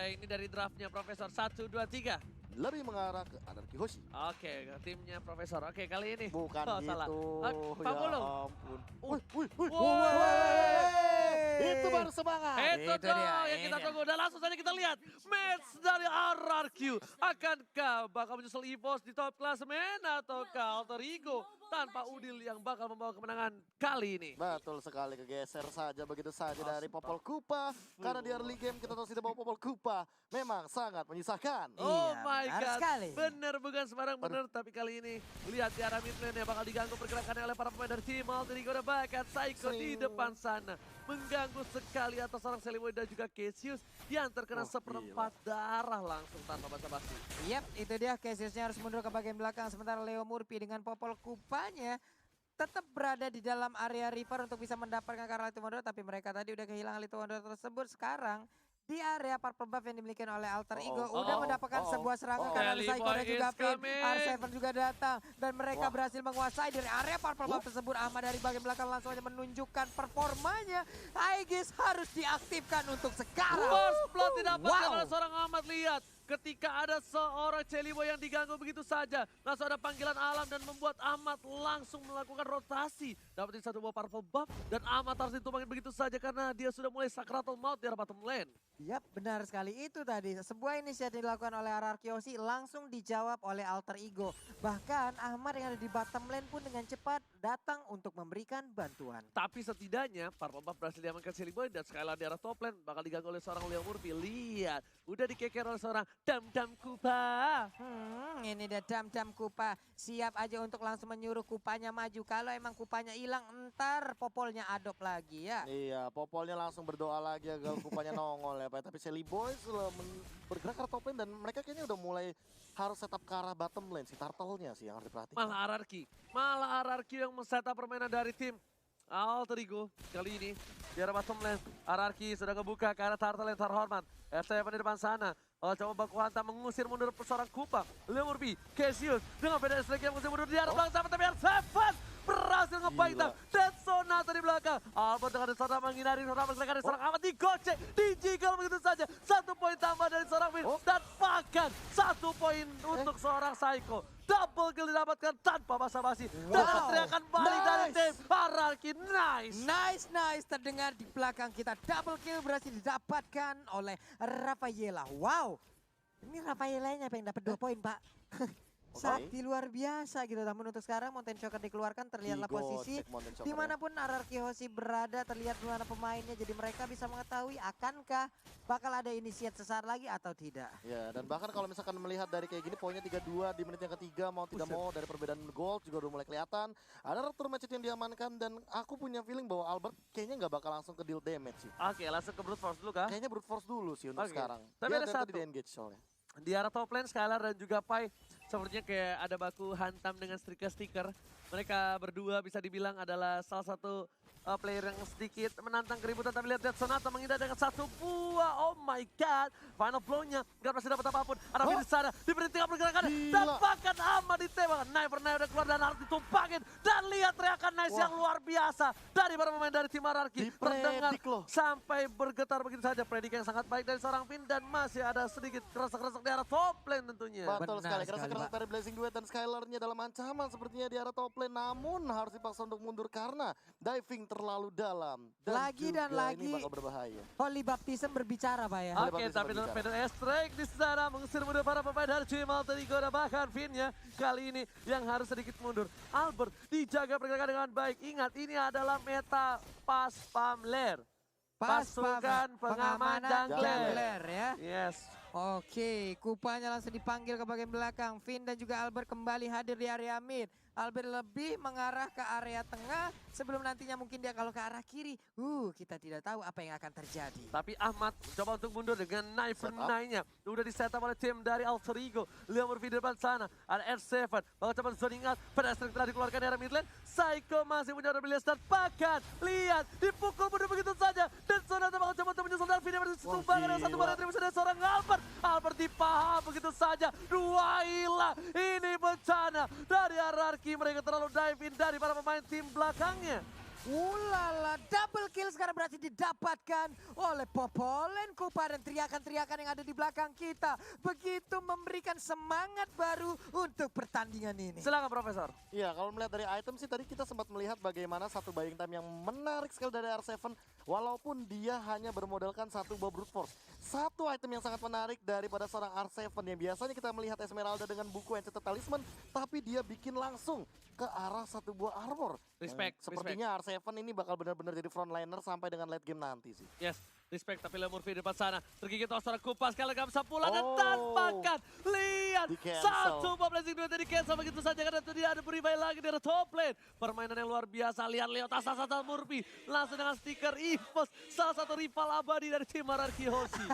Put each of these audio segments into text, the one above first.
ini dari draftnya Profesor 1, 2, 3. Lebih mengarah ke Anarki Hoshi. Oke, timnya Profesor. Oke, kali ini. Bukan Oh, gitu. salah. Ya Pamulung. ampun. Woi. Itu baru semangat. Itu Itu dong dia, yang ini kita dia. tunggu. Dan langsung saja kita lihat match dari RRQ. Akankah bakal menyusul EVOS di top klasemen ataukah Alter Ego tanpa Udil yang bakal membawa kemenangan kali ini? Betul sekali, kegeser saja begitu saja dari Popol Kupa. Karena di early game kita tahu tidak bawa Popol Kupa. Memang sangat menyisakan. Oh Iya, my benar god, sekali. bener bukan sembarang bener. Tapi kali ini lihat di arah mid lane bakal diganggu pergerakannya oleh para pemain dari tim Alter Ego. Dan bahkan Psycho di depan sana mengganggu sekali atas seorang Seliboy dan juga Cassius yang terkena Oh, seperempat darah langsung tanpa basa-basi. Yap, itu dia Cassiusnya harus mundur ke bagian belakang. Sementara Leo Murphy dengan Popol Kupanya tetap berada di dalam area river untuk bisa mendapatkan karena Little Wonder. Tapi mereka tadi udah kehilangan Little Wonder tersebut. Sekarang di area purple buff yang dimiliki oleh Alter Ego udah mendapatkan sebuah serangan karena ada Psycho dan juga Pin. R7 juga datang dan mereka berhasil menguasai dari area purple buff tersebut. Ahmad dari bagian belakang langsung aja menunjukkan performanya. Aegis harus diaktifkan untuk sekarang. First blood didapatkan Wow. oleh seorang Ahmad. Lihat ketika ada seorang Celiboy yang diganggu begitu saja. Langsung ada panggilan alam dan membuat Ahmad langsung melakukan rotasi. Dapetin satu buah purple buff dan Ahmad harus ditumbangin begitu saja karena dia sudah mulai sakratul maut di arah bottom lane. Yap, benar sekali. Itu tadi sebuah inisiatif dilakukan oleh RRQ Hoshi langsung dijawab oleh Alter Ego. Bahkan Ahmad yang ada di bottom lane pun dengan cepat datang untuk memberikan bantuan. Tapi setidaknya purple buff berhasil diamankan Celiboy dan Skylar di arah top lane bakal diganggu oleh seorang Leo Murphy. Lihat, udah dikeker oleh seorang Dam Kupa. Ini dia Dam Kupa. Siap aja untuk langsung menyuruh Kupanya maju. Kalau emang Kupanya hilang, entar Popolnya adop lagi ya. Iya, Popolnya langsung berdoa lagi agar Kupanya nongol ya Pak. Tapi Celiboy sudah bergerak ke top lane dan mereka kayaknya udah mulai harus setup ke arah bottom lane. Si turtle-nya sih yang harus diperhatikan. Malah RRQ yang men-setup permainan dari tim Alter Ego kali ini di arah bottom lane. RRQ sudah ngebuka ke arah turtle yang terhormat. R7 di depan sana. Coba baku hantam mengusir mundur seorang Kupa. Leo Murphy, Cassius dengan beda lagi yang mengusir mundur di arah belakang sama tapi R7 berhasil ngebaitam dan Sonata di belakang. Albert dengan Sonata menghindari Sonata mereka dari seorang amat digocek, dijigal begitu saja. 1 poin tambah dari seorang Win dan bahkan 1 poin untuk seorang Psycho. Double kill didapatkan tanpa basa-basi. Dan teriakan balik dari tim RRQ. Nice. Terdengar di belakang kita. Double kill berhasil didapatkan oleh Rafaela. Wow. Ini Rafaelanya pengen dapat 2 poin, Pak. Sakti luar biasa gitu. Namun untuk sekarang Mountain Shocker dikeluarkan, terlihatlah posisi dimanapun RRQ Hoshi berada, terlihat mana pemainnya. Jadi mereka bisa mengetahui akankah bakal ada inisiat sesaat lagi atau tidak. Ya, dan bahkan kalau misalkan melihat dari kayak gini poinnya 3-2 di menit yang ketiga mau tidak mau dari perbedaan gold juga udah mulai kelihatan. Ada return match yang diamankan dan aku punya feeling bahwa Albert kayaknya nggak bakal langsung ke deal damage sih. Oke, langsung ke brute force dulu kah? Kayaknya brute force dulu sih untuk sekarang. Tapi Dia ada satu. di engage soalnya. Di arah top lane Skylar dan juga Pai sepertinya kayak ada baku hantam dengan stiker. Mereka berdua bisa dibilang adalah salah satu player yang sedikit menantang keributan. Tapi lihat Sonata menghindar dengan 1 buah. Oh my god. Final blow-nya gak berhasil dapat apapun. Ada di sana diberhentikan pergerakannya. Dan bahkan Ahmad ditembak. Knife udah keluar dan harus ditumpangin. Dan lihat teriakan Nice yang luar biasa dari para pemain dari tim RRQ. Terdengar sampai bergetar begitu saja. Predik yang sangat baik dari seorang Pin. Dan masih ada sedikit keresek-keresek di arah top lane tentunya. Betul sekali. Keresek-keresek dari Blazing Duet dan Skylar-nya dalam ancaman sepertinya di arah top lane. Namun harus dipaksa untuk mundur karena diving terlalu dalam. Dan lagi ini bakal berbahaya. Holy Baptism berbicara, Pak ya. Oke, tapi dengan Pedro Strike di sana mengusir mundur para pemain dari tim Alter Ego dan bahkan Vinnya kali ini yang harus sedikit mundur. Albert dijaga pergerakan dengan baik. Ingat, ini adalah meta pas pamler. Pasukan pengaman jungler ya. Yes. Oke, Kupanya langsung dipanggil ke bagian belakang. Vin dan juga Albert kembali hadir di area mid. Albert lebih mengarah ke area tengah sebelum nantinya mungkin dia kalau ke arah kiri. Kita tidak tahu apa yang akan terjadi. Tapi Ahmad coba untuk mundur dengan knife nya. Udah di setup oleh tim dari Alter Ego. Leo Murphy di depan sana. Ada R7. Bakal coba zoning out. Pedestrian telah dikeluarkan dari mid lane. Psycho masih punya abilitas dan bahkan lihat dipukul mundur begitu saja. Dan Sonata bakal coba untuk menyusul dan Vin berhasil tumbang dengan 1 barang terima dari seorang Albert. Albert dipaham begitu saja. 2 hilang. Ini bencana dari RRQ. Mereka terlalu dive in dari para pemain tim belakangnya. Ulala, double kill sekarang berhasil didapatkan oleh Popolen Kupa dan teriakan-teriakan yang ada di belakang kita. Begitu memberikan semangat baru untuk pertandingan ini. Silakan Profesor. Iya, kalau melihat dari item sih tadi kita sempat melihat bagaimana satu buying time yang menarik sekali dari R7. Walaupun dia hanya bermodalkan satu buah brute force. Satu item yang sangat menarik daripada seorang R7 yang biasanya kita melihat Esmeralda dengan buku Enchanted Talisman. Tapi dia bikin langsung ke arah satu buah armor. Respect, Sepertinya R7 ini bakal benar-benar jadi frontliner sampai dengan late game nanti sih. Yes, respect. Tapi Leo Murphy di depan sana. Tergigit oleh seorang Kupa. Sekali lagi bisa pulang dan Oh. tanpakan. Lihat. Di cancel. Satu bomb blessing dua tadi cancel begitu saja. Karena itu dia ada revive lagi dari top lane. Permainan yang luar biasa. Lihat Leo Tasasa Murphy. Langsung dengan stiker EVOS. Salah satu rival abadi dari tim Hierarchy Hoshi.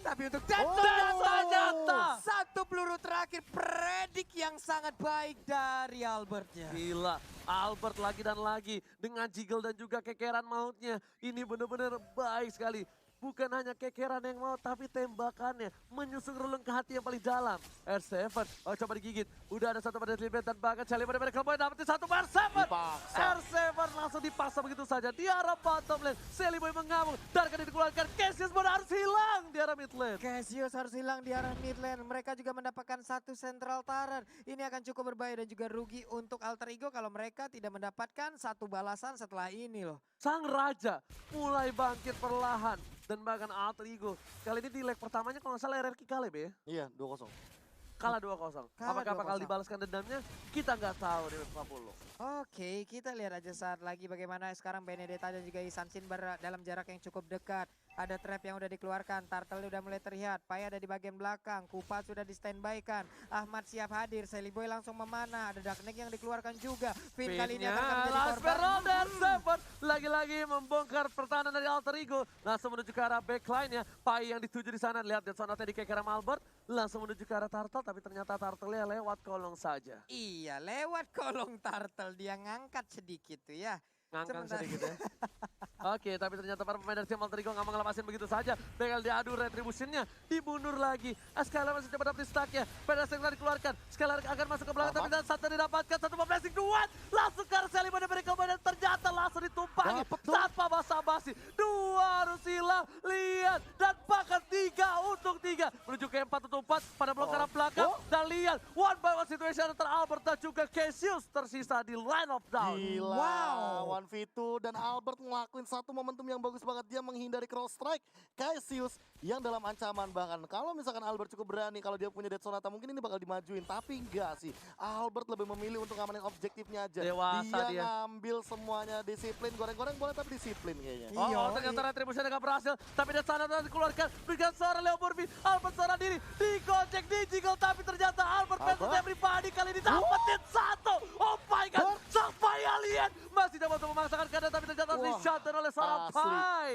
Tapi untuk Dan ternyata ternyata. satu peluru terakhir predik yang sangat baik dari Albertnya. Gila, Albert lagi dan lagi dengan jiggle dan juga kekeran mautnya. Ini benar-benar baik sekali. Bukan hanya kekeran yang mau, tapi tembakannya menyusun relung ke hati yang paling dalam. R7, oh coba digigit. Udah ada satu pada Slipet dan bahkan Charlie pada Cowboy dapetin satu R7. Dipaksa. R7 langsung dipaksa begitu saja. Di arah bottom lane, Boy mengamuk. Darkan dikeluarkan, Cassius pun harus hilang di arah mid lane. Cassius harus hilang di arah mid lane. Mereka juga mendapatkan satu central turret. Ini akan cukup berbahaya dan juga rugi untuk Alter Ego kalau mereka tidak mendapatkan satu balasan setelah ini loh. Sang Raja mulai bangkit perlahan. Dan bahkan Alter Ego. Kali ini di leg pertamanya kalau nggak salah RRQ kalah ya. Iya, 2-0. Kalah 2-0. Kalah Apakah bakal 2-0. dibalaskan dendamnya? Kita nggak tahu di menit 40. Oke, kita lihat aja saat lagi bagaimana sekarang Benedetta dan juga Isansin dalam jarak yang cukup dekat. Ada trap yang udah dikeluarkan, Turtle udah mulai terlihat, Pai ada di bagian belakang, Kupa sudah di standby-kan, Ahmad siap hadir, Boy langsung memanah, ada Darkneck yang dikeluarkan juga. Finn kali ini akan menjadi korban. dan Seven lagi-lagi membongkar pertahanan dari Alter Ego. Langsung menuju ke arah backline-nya. Pai yang dituju di sana, lihat Dead Sonatnya di kekeram Albert. Langsung menuju ke arah Turtle, tapi ternyata Turtle-nya lewat kolong saja. Iya, lewat kolong Turtle dia ngangkat sedikit tuh ya. Ngangkang Sebentar. sedikit ya. Oke, tapi ternyata para pemain dari tim Alter Ego nggak mau ngelepasin begitu saja. Bakal diadu retributionnya, dibunuh lagi. Skylar masih coba dapetin stacknya. Pada Skylar dikeluarkan, Skylar akan masuk ke belakang, tapi dan satu didapatkan, satu bomb blessing, dua. Langsung ke arah Sally pada mereka, dan ternyata langsung ditumpangi. Dapet tuh. Tanpa basa-basi, dua harus hilang, lihat. Dan bahkan tiga untuk tiga. Menuju ke 4 untuk 4, pada blok arah belakang. Dan lihat, one by one situation antara Albert dan juga Cassius tersisa di line of down. Gila, Wow. 1v2 dan Albert ngelakuin satu momentum yang bagus banget. Dia menghindari cross strike Cassius yang dalam ancaman. Bahkan kalau misalkan Albert cukup berani, kalau dia punya Dead Sonata mungkin ini bakal dimajuin. Tapi enggak sih, Albert lebih memilih untuk ngamanin objektifnya aja. Dewasa dia. Ngambil semuanya disiplin, goreng-goreng boleh tapi disiplin kayaknya. Iya, Oh, ternyata retribution gak berhasil. Tapi dari sana ternyata dikeluarkan. Berikan seorang Leo Murphy. Albert seorang diri. Digocek, dijiggle. Tapi ternyata Albert versus everybody kali ini dapetin satu. Oh my god. Sampai alien. Masih dapat untuk memaksakan keadaan. Tapi ternyata Wah, di-shutdown oleh seorang asli. Pai.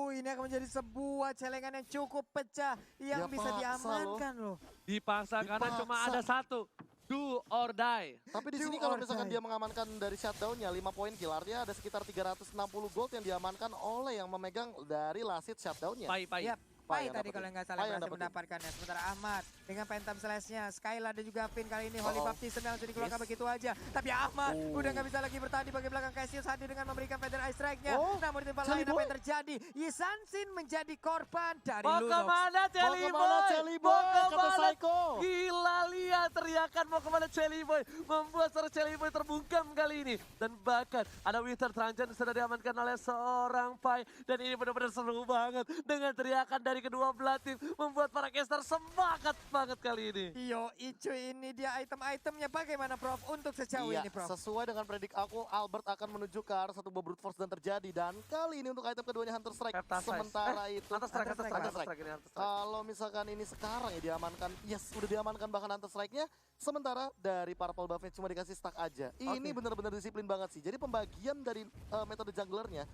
Ini akan menjadi sebuah celengan yang cukup pecah yang Dia bisa paksa diamankan loh. Dipaksa karena cuma Dipaksa. ada satu. Do or die. Tapi di Do sini kalau or misalkan die. dia mengamankan dari shutdown-nya 5 poin kill, artinya ada sekitar 360 gold yang diamankan oleh yang memegang dari last hit shutdown-nya. Pai. Yap. Pai Pai yang tadi dapetin. kalau nggak salah Pai yang berhasil dapetin. mendapatkannya. Sementara Ahmad dengan Phantom Slash-nya, Skylar dan juga Finn kali ini Holy Uh-oh. Baptism yang langsung dikeluarkan Yes. begitu aja. Tapi Ahmad Oh. udah nggak bisa lagi bertahan di bagian belakang. Cassius hadir dengan memberikan Feather Ice Strike-nya. Oh, Namun di tempat Jelly lain apa Boy. yang terjadi? Yisansin menjadi korban dari Mau Lunox. kemana Jelly Mau kemana Boy? Jelly Mau Boy? Kata kemana? Psycho. Gila, lihat teriakan mau kemana Jelly Boy. Membuat seorang Jelly Boy terbungkam kali ini. Dan bahkan ada Winter Tranjan sudah diamankan oleh seorang Pai. Dan ini benar-benar seru banget. Dengan teriakan dari kedua belah tim. Membuat para caster semangat banget kali ini. Yo, Icu ini dia item-itemnya bagaimana Prof untuk sejauh Iya, ini Prof? sesuai dengan predik aku, Albert akan menuju ke arah satu buah brute force dan terjadi. Dan kali ini untuk item keduanya Hunter Strike. Heptasize. Sementara itu, Hunter Strike, Hunter Hunter Strike. Strike ini, Hunter Strike. kalau misalkan ini sekarang ya diamankan, yes udah diamankan bahkan Hunter Strike-nya. Sementara dari Purple buff-nya cuma dikasih stack aja. Ini Oke. benar-benar disiplin banget sih. Jadi pembagian dari metode junglernya,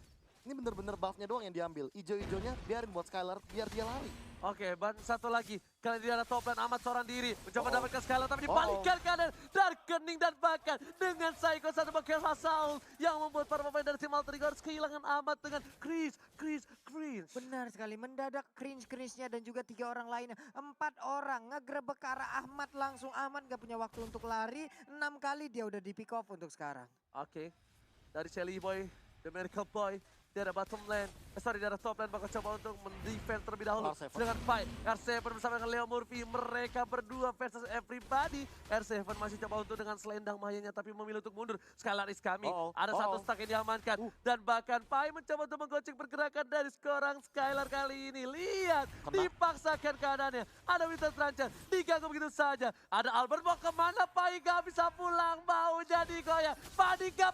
ini benar-benar buff-nya doang yang diambil. Ijo-ijonya biarin buat Skylar biar dia lari. Oke, ban satu lagi. Kali ini ada top lane Ahmad seorang diri. Mencoba Oh. dapatkan Skylar tapi dibalikkan kanan. Darkening dan bahkan dengan Psycho satu bagian Hasaul. Yang membuat para pemain dari tim Alter Ego harus kehilangan Ahmad dengan Chris. Benar sekali, mendadak cringe-nya dan juga 3 orang lainnya. 4 orang ngegerebek ke arah Ahmad langsung. Ahmad gak punya waktu untuk lari, 6 kali dia udah di pick off untuk sekarang. Oke. dari Shelly Boy, The Miracle Boy. Dia ada bottom lane, dia ada top lane, bakal coba untuk mendefend terlebih dahulu. R7. Dengan fight, R7 bersama dengan Leo Murphy, mereka berdua versus everybody. R7 masih coba untuk dengan selendang mayanya, tapi memilih untuk mundur. Skylar is coming, ada satu stack yang diamankan. Dan bahkan Pai mencoba untuk menggocek pergerakan dari seorang Skylar kali ini. Lihat, dipaksakan keadaannya. Ada Winter Trancher, diganggu begitu saja. Ada Albert, mau kemana Pai? Gak bisa pulang, mau jadi goyah. Panika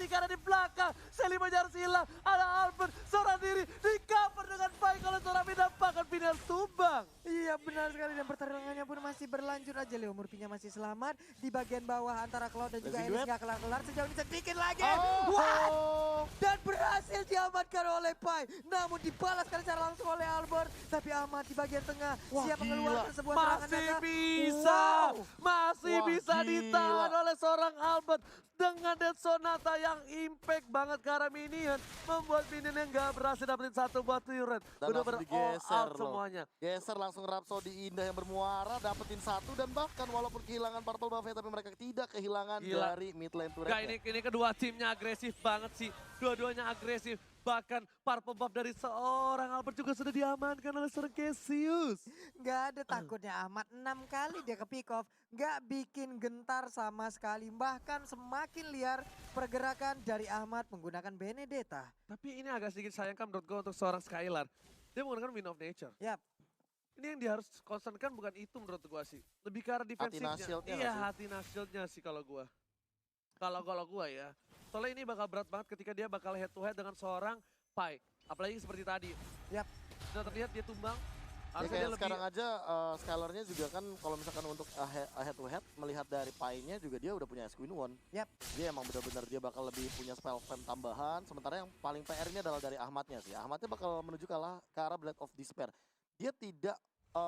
sih karena di belakang. Shelly menjar silang. Ada Albert, seorang diri di cover dengan baik oleh seorang bahkan final tumbang. Iya benar sekali dan pertarungannya pun masih berlanjut aja. Leo Murphy-nya masih selamat di bagian bawah antara Cloud dan juga Elis gak kelar-kelar. Sejauh ini sedikit lagi. What? Dan berhasil diamankan oleh Pai. Namun dibalaskan secara langsung oleh Albert. Tapi Ahmad di bagian tengah siap mengeluarkan sebuah serangan Masih bisa ditahan oleh seorang Albert. Dengan Dead Sonata yang impact banget ke arah minion. Membuat minion yang gak berhasil dapetin satu buat turret. Dan Udah langsung digeser loh. semuanya. Geser langsung Rhapsody Indah yang bermuara, dapetin satu dan bahkan walaupun kehilangan Purple buff tapi mereka tidak kehilangan dari mid lane turret. Ini kedua timnya agresif banget sih. Dua-duanya agresif. Bahkan Purple buff dari seorang Albert juga sudah diamankan oleh seorang Cassius. Gak ada takutnya Ahmad, 6 kali dia ke pick off, gak bikin gentar sama sekali. Bahkan semakin liar pergerakan dari Ahmad menggunakan Benedetta. Tapi ini agak sedikit sayangkan menurut gue untuk seorang Skylar. Dia menggunakan Wind of Nature. Yap. Ini yang dia harus concernkan bukan itu menurut gue sih. Lebih ke arah defensifnya. Iya, hati shieldnya sih kalau gue. Kalau gue ya. Soalnya ini bakal berat banget ketika dia bakal head to head dengan seorang Pai. Apalagi seperti tadi. Yap. Sudah terlihat dia tumbang. Ya kayak sekarang aja Skylar-nya juga kan kalau misalkan untuk head to head melihat dari Pai-nya juga dia udah punya Queen One. Yap. Dia emang benar-benar dia bakal lebih punya spell spam tambahan. Sementara yang paling PR ini adalah dari Ahmadnya sih. Ahmadnya bakal menuju ke arah Blade of Despair. Dia tidak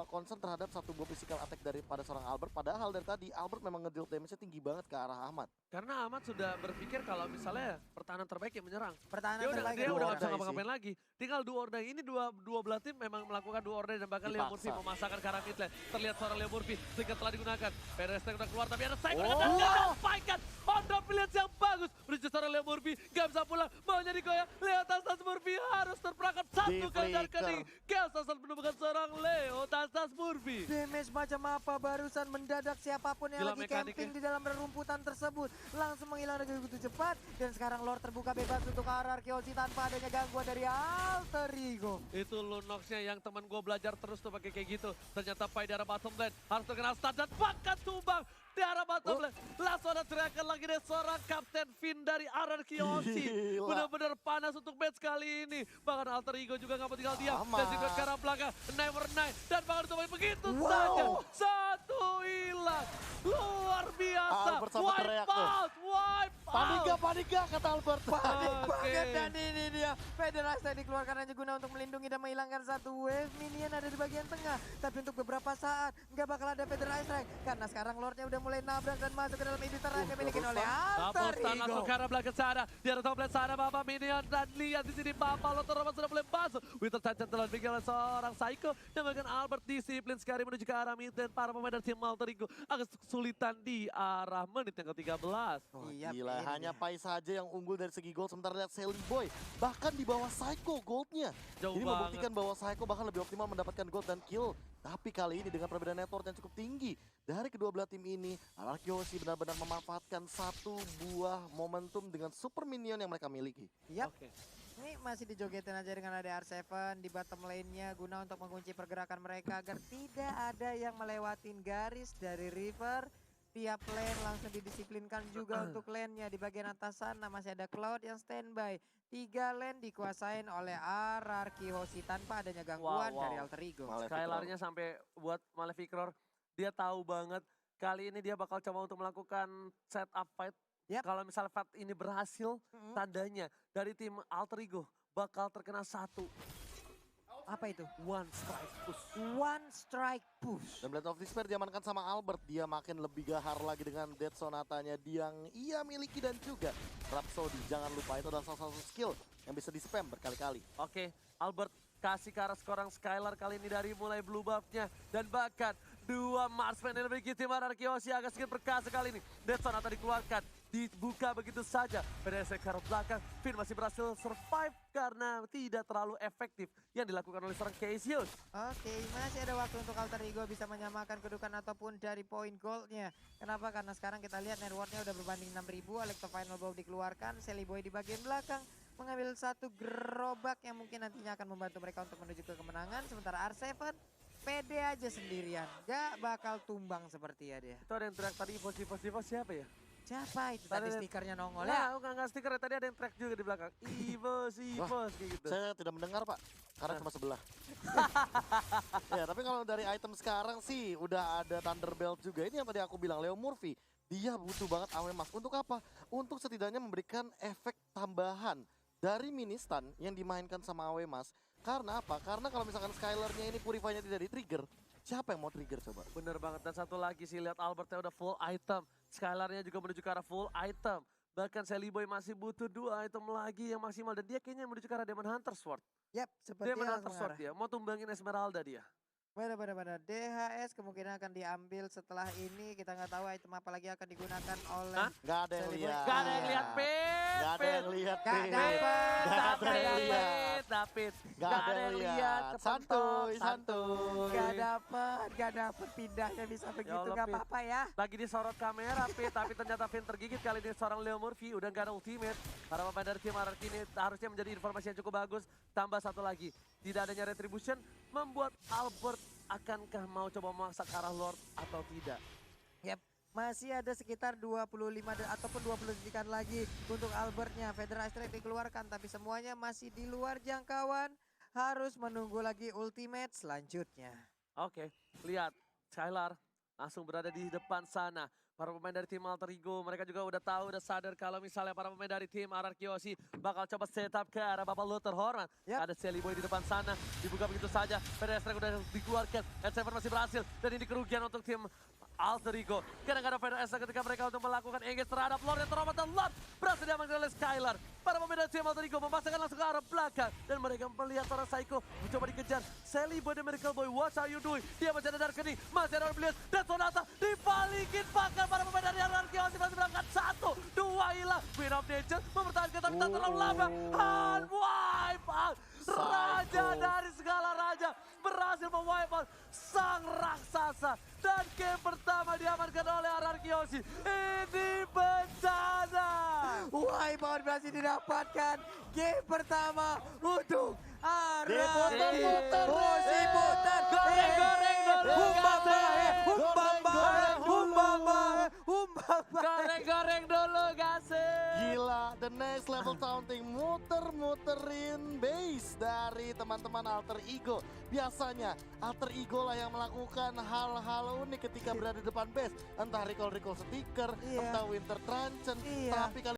concern terhadap satu buah physical attack daripada seorang Albert. Padahal dari tadi Albert memang ngedeal damage-nya tinggi banget ke arah Ahmad. Karena Ahmad sudah berpikir kalau misalnya pertahanan terbaik yang menyerang. Pertahanan Dia udah gak bisa ngapa-ngapain lagi. Tinggal dua order. Ini dua belah tim memang melakukan dua order dan bahkan Leo Murphy memasakkan ke arah mid lane. Terlihat seorang Leo Murphy sehingga telah digunakan. PRST udah keluar tapi ada Cypher dan disampaikan. Order pilihan yang bagus. Menuju seorang Leo Murphy. Gak bisa pulang. Mau jadi goyah. Leo Tastas Murphy harus terperangkap satu kali dan kening. Chaos Tastas menemukan seorang Leo Tastas Murphy. Damage macam apa barusan mendadak siapapun yang lagi camping di dalam rerumputan tersebut. Langsung menghilang dengan begitu cepat. Dan sekarang Lord terbuka bebas untuk arah Arkeosi tanpa adanya gangguan dari Alter Ego. Itu Lunox-nya yang teman gue belajar terus tuh pakai kayak gitu. Ternyata Pai di arah bottom lane harus terkena stun dan bahkan tumbang di arah bottom lane. Langsung ada teriakan lagi dari seorang Kapten Finn dari Arkeosi. Benar-benar panas untuk match kali ini. Bahkan Alter Ego juga gak mau tinggal diam. Dan juga ke arah belakang Never Night. Dan bahkan ditumbahin begitu saja. Satu hilang. Luar biasa. Wipe out. Panika kata Albert. Panik banget dan ini dia. Federasi dikeluarkan hanya guna untuk melindungi dan menghilangkan satu wave. Minion ada di bagian tengah. Tapi untuk beberapa saat nggak bakal ada Federasi strike. Karena sekarang Lordnya udah mulai nabrak dan masuk ke dalam editor yang dimiliki oleh Alter Ego. Langsung ke arah belakang sana. Di arah top lane sana Bapak Minion. Dan lihat di sini Bapak Lothar sudah mulai masuk. Winter Trancher telah dibikin oleh seorang Psycho. Dan bahkan Albert disiplin sekali menuju ke arah mid lane. Para pemain dari tim Alter Ego agak kesulitan di arah menit yang ke-13. Gila, hanya Pai saja yang unggul dari segi gold. Sementara lihat Shelly Boy bahkan di bawah Psycho goldnya. Jauh Ini banget. membuktikan bahwa Psycho bahkan lebih optimal mendapatkan gold dan kill. Tapi kali ini dengan perbedaan network yang cukup tinggi dari kedua belah tim ini, Arkeosi benar-benar memanfaatkan satu buah momentum dengan super minion yang mereka miliki. Yap. Ini masih dijogetin aja dengan ada R7 di bottom lane-nya guna untuk mengunci pergerakan mereka agar tidak ada yang melewatin garis dari River. Tiap lane langsung didisiplinkan juga untuk lane-nya. Di bagian atas sana masih ada Cloud yang standby. 3 lane dikuasain oleh Arkeosi tanpa adanya gangguan dari Alter Ego. Skylar-nya sampai buat Maleficor, dia tahu banget kali ini dia bakal coba untuk melakukan setup fight. Kalau misalnya fight ini berhasil, tandanya dari tim Alter Ego bakal terkena satu. Apa itu? One strike push. One strike push. Dan Blade of Despair diamankan sama Albert. Dia makin lebih gahar lagi dengan Dead Sonatanya yang ia miliki dan juga Rhapsody. Jangan lupa itu adalah salah satu skill yang bisa di-spam berkali-kali. Oke, Albert kasih ke arah seorang Skylar kali ini dari mulai blue buff-nya. Dan bahkan 2 marksman yang memiliki tim Anarkiosi agak sedikit perkasa kali ini. Deadson atau dikeluarkan, dibuka begitu saja. PDSC ke arah belakang, Finn masih berhasil survive karena tidak terlalu efektif yang dilakukan oleh seorang Cassius. Oke, masih ada waktu untuk Alter Ego bisa menyamakan kedudukan ataupun dari poin goldnya. Kenapa? Karena sekarang kita lihat net worth-nya udah berbanding 6.000. Electro Final Bow dikeluarkan, Sally Boy di bagian belakang mengambil satu gerobak yang mungkin nantinya akan membantu mereka untuk menuju ke kemenangan. Sementara R7 pede aja sendirian, gak bakal tumbang seperti ya dia. Itu ada yang teriak tadi Evo siapa ya? Siapa itu tadi Tadi- stikernya nongol ya? Nah, enggak stiker, tadi ada yang track juga di belakang. Evo kayak gitu. Saya tidak mendengar Pak, karena cuma sebelah. Ya, tapi kalau dari item sekarang sih udah ada Thunderbelt juga. Ini yang tadi aku bilang, Leo Murphy, dia butuh banget AW Mask. Untuk apa? Untuk setidaknya memberikan efek tambahan dari mini stun yang dimainkan sama AW Mask. Karena apa? Karena kalau misalkan Skylar-nya ini Purify-nya tidak di-trigger, siapa yang mau trigger coba? Bener banget, dan satu lagi sih, lihat Albertnya udah full item. Skylar-nya juga menuju ke arah full item. Bahkan Sally Boy masih butuh 2 item lagi yang maksimal. Dan dia kayaknya menuju ke arah Demon Hunter Sword. Yap, seperti Demon yang Hunter Sword dia, mau tumbangin Esmeralda dia. Benar. DHS kemungkinan akan diambil setelah ini. Kita nggak tahu item apa lagi akan digunakan oleh Hah? Gak ada yang Sally Boy. lihat. Gak ada yang lihat, Pit. Gak ada yang lihat, Gak Pit. dapet. Gak ada yang lihat. David. Gak ada yang lihat. Santuy. Gak dapet pindahnya bisa begitu, Allah, gak Pit. apa-apa ya. Lagi disorot kamera, Pit. Tapi ternyata Finn tergigit kali ini seorang Leo Murphy. Udah gak ada ultimate. Para pemain dari tim RRQ ini harusnya menjadi informasi yang cukup bagus. Tambah satu lagi. Tidak adanya retribution membuat Albert akankah mau coba memaksa ke arah Lord atau tidak? Yap, masih ada sekitar 25 ataupun 20 detikan lagi untuk Albertnya. Federal Strike dikeluarkan tapi semuanya masih di luar jangkauan. Harus menunggu lagi ultimate selanjutnya. Oke, lihat Skylar langsung berada di depan sana. Para pemain dari tim Alter Ego, mereka juga udah tahu, udah sadar kalau misalnya para pemain dari tim Anarkiosi bakal coba setup ke arah Bapak Luther Horman. Yap. Ada Sally Boy di depan sana, dibuka begitu saja. PDS udah dikeluarkan, N7 masih berhasil. Dan ini kerugian untuk tim Alter Ego. Kadang-kadang PDS ketika mereka untuk melakukan engage terhadap Lord yang terhormat, dan Lord berhasil diamankan oleh Skylar. Para pemain dari tim Alter Ego memasangkan langsung ke arah belakang. Dan mereka melihat seorang Psycho mencoba dikejar. Sally Boy dan Miracle Boy, what are you doing? Dia masih ada Dark Knee, masih ada Oblivious. Dan Sonata dibalikin pakai para pemain dari Anarkiosi masih berangkat 1, 2 hilang. Queen of Nature mempertahankan tapi tak terlalu lama. And wipe out. Raja dari segala raja berhasil mewipe out sang raksasa. Dan game pertama diamankan oleh Anarkiosi. Ini bencana. Wipeout berhasil didapatkan. Game pertama untuk Diputar-putar. Diputar. Goreng-goreng dulu, Humbaba. Goreng-goreng dulu gasing. Gila, the next level taunting, muter-muterin base dari teman-teman Alter Ego. Biasanya Alter Ego lah yang melakukan hal-hal unik ketika berada di depan base. Entah recall sticker, Iya. entah winter truncheon, Iya. tapi kali